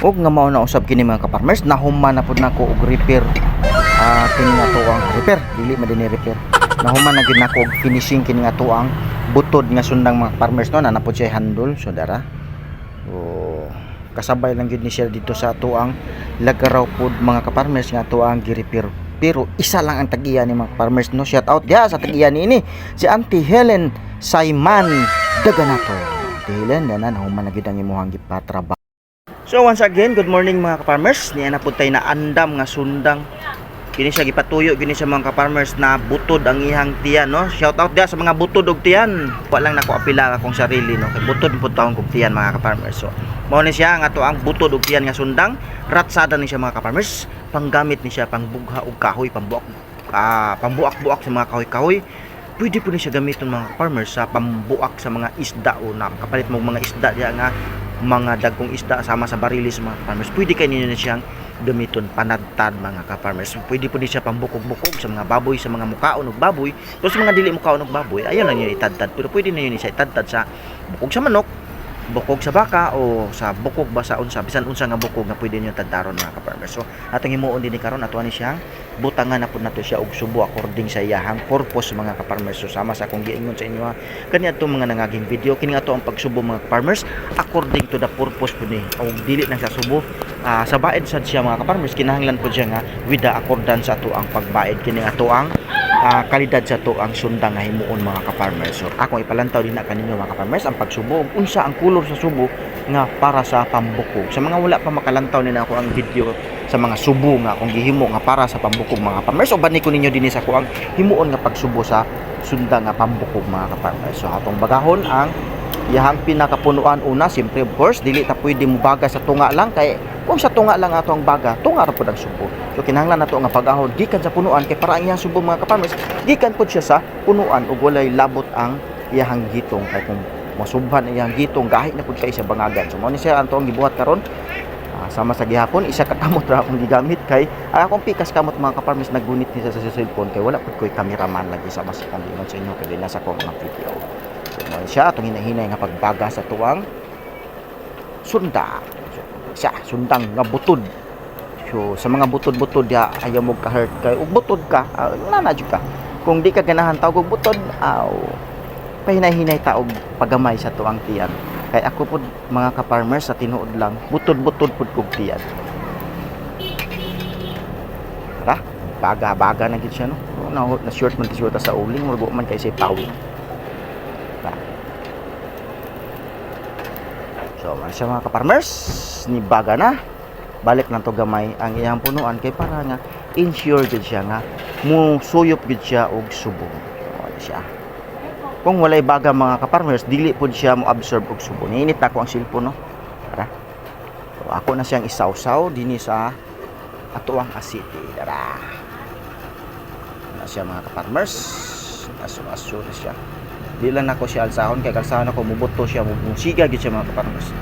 Og nga mao na usab kini mga ka-farmers, nahuman na pud nako og repair. Kini nga tuang repair, dili man dinhi repair. Nahuman na gid nako og finishing kini nga tuang butod nga sundang mga farmers no, na napod siya handle so dara. So kasabay lang gid ni siya dito sa tuang lagaraw pod mga ka-farmers nga tuang gi-repair. Pero isa lang ang tag-iya ni mga farmers no. Shout out ya sa tag-iya ni si Auntie Helen Sayman Daganato. Auntie Helen na nahuman na gid ang imong gipatrabaho. So once again, good morning mga ka-farmers. Niya na pud tay na andam nga sundang. Kini siya gipatuyo gini sa mga ka-farmers na butod ang ihang tiyan no. Shout out dia sa mga butod og tiyan. Wa lang nako apila akong sarili no. Kay butod pud taon kog tiyan mga ka-farmers. So mao ni siya nga to ang butod og tiyan nga sundang. Ratsada ni siya mga ka-farmers. Panggamit ni siya pangbugha og kahoy, pambuak-buak sa mga kahoy-kahoy. Pwede po ni siya gamiton mga farmers sa pambuak sa mga isda o na kapalit mo mga isda diya nga mga dagkong isda sama sa barilis mga farmers. Pwede kayo ninyo na siyang gamiton panadtad mga ka-farmers. Pwede po ni siya pambukog-bukog sa mga baboy, sa mga mukaon og baboy. Pero sa mga dili mukaon og baboy, ayaw lang niyo itadtad. Pero pwede na niyo siya itadtad sa bukog sa manok, bukog sa baka o sa bukog ba sa unsa bisan unsa nga bukog nga pwede niyo tadtaron mga ka-farmers. So atong himuon din ni karon ato ani siyang butangan na pud nato siya og subo according sa iyahang purpose mga ka-farmers. So sama sa akong giingon sa inyo kani ato mga nangaging video kini ato ang pagsubo mga ka-farmers according to the purpose pud ni og dili lang sa subo sa baed sad siya mga ka-farmers. Kinahanglan pud siya nga with the accordance sa ato ang pagbaed kini ato ang kalidad sa to ang sundang nga himuon mga ka-farmers. So ako ipalantaw din na kaninyo mga ka-farmers ang pagsubo ug unsa ang kulor sa subo nga para sa pambukog. Sa mga wala pa makalantaw nila ako ang video sa mga subo nga akong gihimo nga para sa pambukog mga ka-farmers. So bani ko ninyo dinhi sa ko ang himuon nga pagsubo sa sundang nga pambukog mga ka-farmers. So atong bagahon ang iyahang pinakapunuan una, siyempre of course dili ta pwede mo baga sa tunga lang kay kung sa tunga lang ato ang baga, tunga ra pud ang subo. So kinahanglan nato nga pagahon gikan sa punuan kay para ang iyang subo mga ka-farmers gikan pud siya sa punuan ug walay labot ang iyahang gitong kay kung masubhan iyang gitong gahi na pud kay sa bangagan. So mao ni siya ato ang gibuhat karon. Sama sa gihapon isa ka kamot ra akong gigamit kay akong pikas kamot mga ka-farmers naggunit ni sa cellphone kay wala pud koy cameraman lagi sa mas kandiyon sa inyo kay nasa ko mga video. So mao siya atong hinahinay nga pagbaga sa tuwang sunda. Siya sundang nga butod. So sa mga butod-butod ya ayaw mo ka-hurt kay ug butod ka nana jud ka. Kung di ka ganahan tawag og butod pahinay-hinay ta og pagamay sa tuwang tiyan. Kay ako pud mga ka-farmers sa tinuod lang butod-butod pud kog tiyan. Tara, baga-baga na gid siya no. Na short man t-shirt sa uling murgo man kay say pawing. So, siya mga ka-farmers, ni baga na. Balik lang to gamay ang iyang punuan kay para nga ensure gid siya nga mo suyop gid siya og subong. So, siya. Kung walay baga mga ka-farmers, dili pud siya mo absorb og subong. Niinit na ko ang cellphone no. Tara. So, ako na siyang isawsaw dinhi sa atuang asiti. Tara. Na siya mga ka-farmers. Aso-aso na siya. Di lang ako siya alsahon kay kalsahon ako mubuto siya musiga gid siya mga ka-farmers.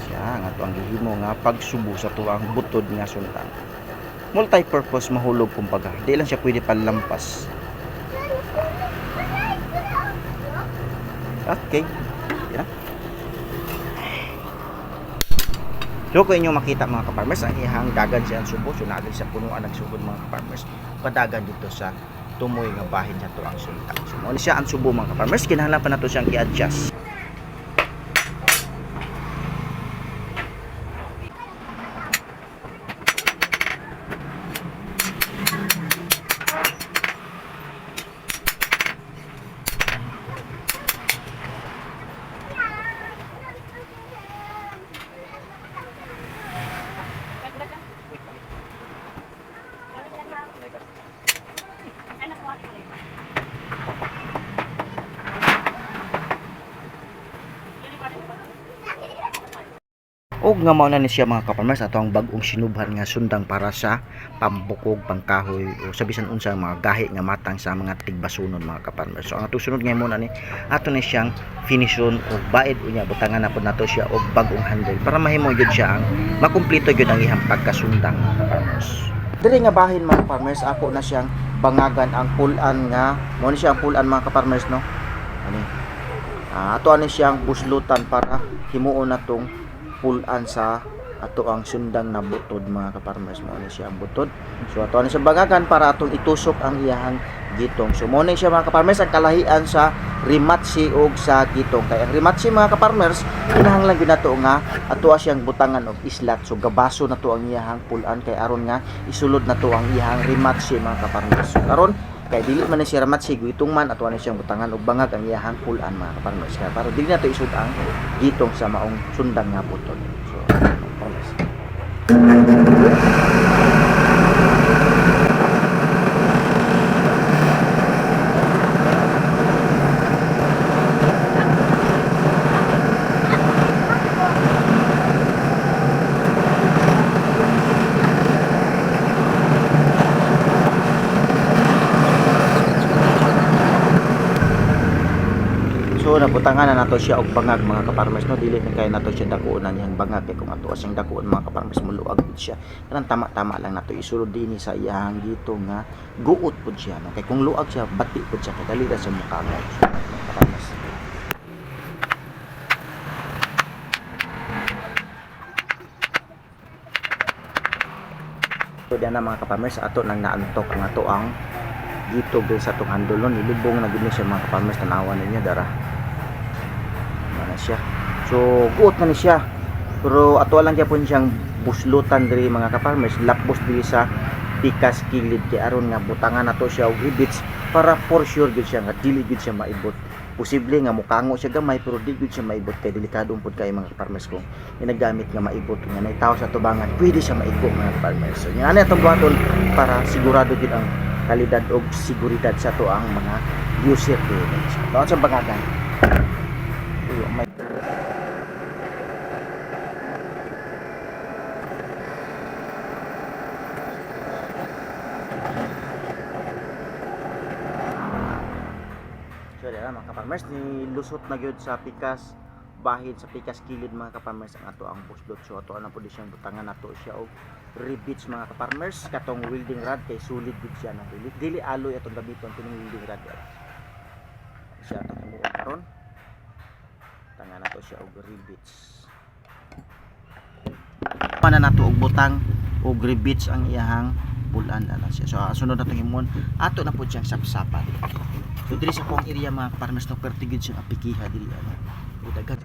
Siya nga to ang gihimo nga pagsubo sa tuang butod nga sundang. Multi-purpose mahulog kumbaga. Di lang siya pwede palampas. Okay. Yan. So kung inyo makita mga ka-farmers ang ihang dagan siya ang subo, so naagay sa punuan nagsugod mga ka-farmers. Padagan dito sa tumoy nga bahin sa tuang sundang. So mo ni siya ang subo mga ka-farmers, kinahanglan pa nato siyang i-adjust. Og nga mao na ni siya mga ka-farmers ato ang bag-ong sinubhan nga sundang para sa pambukog, pangkahoy o sa bisan unsa mga gahi nga matang sa mga tigbasunon mga ka-farmers. So ang ato sunod nga muna ni ato ni siyang finishon og baed unya butangan na pud nato siya og bag-ong handle para mahimo gyud siya ang makumpleto gyud ang ihang pagkasundang mga ka-farmers. Diri nga bahin mga ka-farmers ako na siyang bangagan ang pull-an nga mo ni siya ang pull-an mga ka-farmers no. Ani ato ani siyang buslutan para himuon natong pulan sa ato ang sundang na butod mga ka-farmers. Mao ni siya ang butod. So ato na siya bagagan para atong itusok ang iyahang gitong. So mao ni siya mga ka-farmers ang kalahian sa rimatsi ug sa gitong. Kay ang rimatsi mga ka-farmers kinahanglan gyud nato nga ato siyang butangan og islat. So gabaso nato ang iyahang pulan kay aron nga isulod nato ang iyahang rimatsi mga ka-farmers. So karon kay dili man ni siya rimatsi gitong man ato na siyang butangan og bangag ang iyahang pulan mga ka-farmers. Kaya para dili nato isud ang gitong sa maong sundang nga butod. So farmers. So nabutangan na nato siya og bangag mga ka-farmers no, dili na kay nato siya dakuonan yang bangag kay kung ato siyang dakuon mga ka-farmers muluag pud siya. Kanang tama-tama lang nato isulod dinhi sa iyang gitong nga guot pud siya no. Kay kung luag siya bati pud siya kay dali ra sa mukha mo. Ka-farmers. So diyan na mga ka-farmers ato nang naantok ang ato ang gitog sa atong handol no, nilubong na gid siya mga ka-farmers, tanawan ninyo dara. Na siya. So guot na ni siya. Pero ato lang gyapon siyang buslutan diri mga ka-farmers, lapos diri sa pikas kilid kay aron nga butangan nato siya og ribits para for sure gid siya nga dili gid siya maibot. Posible nga mukango siya gamay pero di gid siya maibot kay delikado pud kay mga ka-farmers kung ginagamit nga maibot nga naitaw sa tubangan pwede siya maiko mga ka-farmers. So nga atong buhaton para sigurado gid ang kalidad og seguridad sa to ang mga user dito. Daot sa bagagan. May so dira mga ka-farmers ni lusot na gyud sa pikas bahid sa pikas kilid mga ka-farmers ang ato ang busdot. So ato na pud siyang butangan nato siya og ribits mga ka-farmers katong welding rod kay solid gid siya na dili aloy atong gamiton kining welding rod siya atong himuon karon tangan nato siya og ribits pana nato og butang og ribits ang iyahang pulan ana siya. So sunod natong himuon ato na pud siyang sapsapan. So diri sa pong area mga ka-farmers no pertigid siyang apikiha dili ano dagat.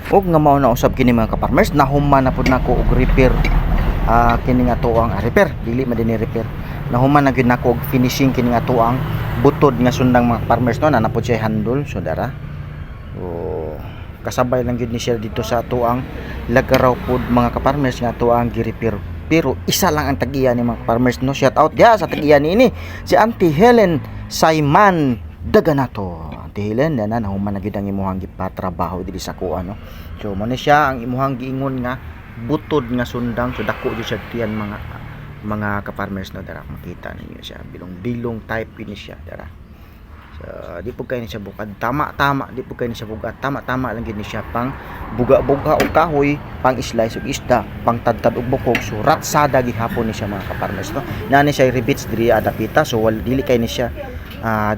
Og nga mao na usab kini mga ka-farmers, nahuman na pud nako og repair kini nga tuang repair, dili man din repair. Nahuman na gyud nako og finishing kini nga tuang butod nga sundang mga farmers no, na napod siya handle so dara. So kasabay lang gyud ni siya dito sa tuang lagaraw pod mga ka-farmers nga tuang gi-repair. Pero isa lang ang tag-iya ni mga farmers no. Shout out dia sa tag-iya ni ini si Auntie Helen Sayman Daganato. Auntie Helen na nahuman na gyud ang imuhang gipatrabaho diri sa kuha no. So mo ni siya ang imuhang giingon nga butod nga sundang, so dako gyud siya tiyan mga ka-farmers no, dara makita ninyo siya bilong-bilong type ini siya dara. So di po kayo ni siya bukad tama di po kayo ni siya bugat tama lang gyud ni siya pang buga og kahoy, pang slice og isda, pang tadtad og bukog, so ratsada gihapon ni siya mga ka-farmers no. Nani siya ribits diri adapita, so dili kay ni siya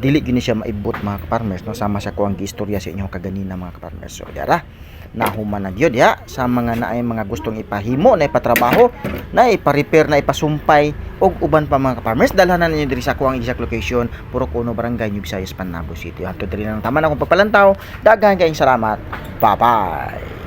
dili gyud ni siya maibot mga ka-farmers no, sama sa kuang giistorya sa inyo kaganina mga ka-farmers. So dara nahuman na gyud ya sa mga naay mga gustong ipahimo na ipatrabaho, na ipa-repair, na ipasumpay og uban pa mga ka-farmers, dalhanan ninyo diri sa kuang exact location, Purok 1, Barangay New Visayas, Panabo City. Adto diri nang taman akong pagpalantaw. Daghang kayong salamat. Bye bye.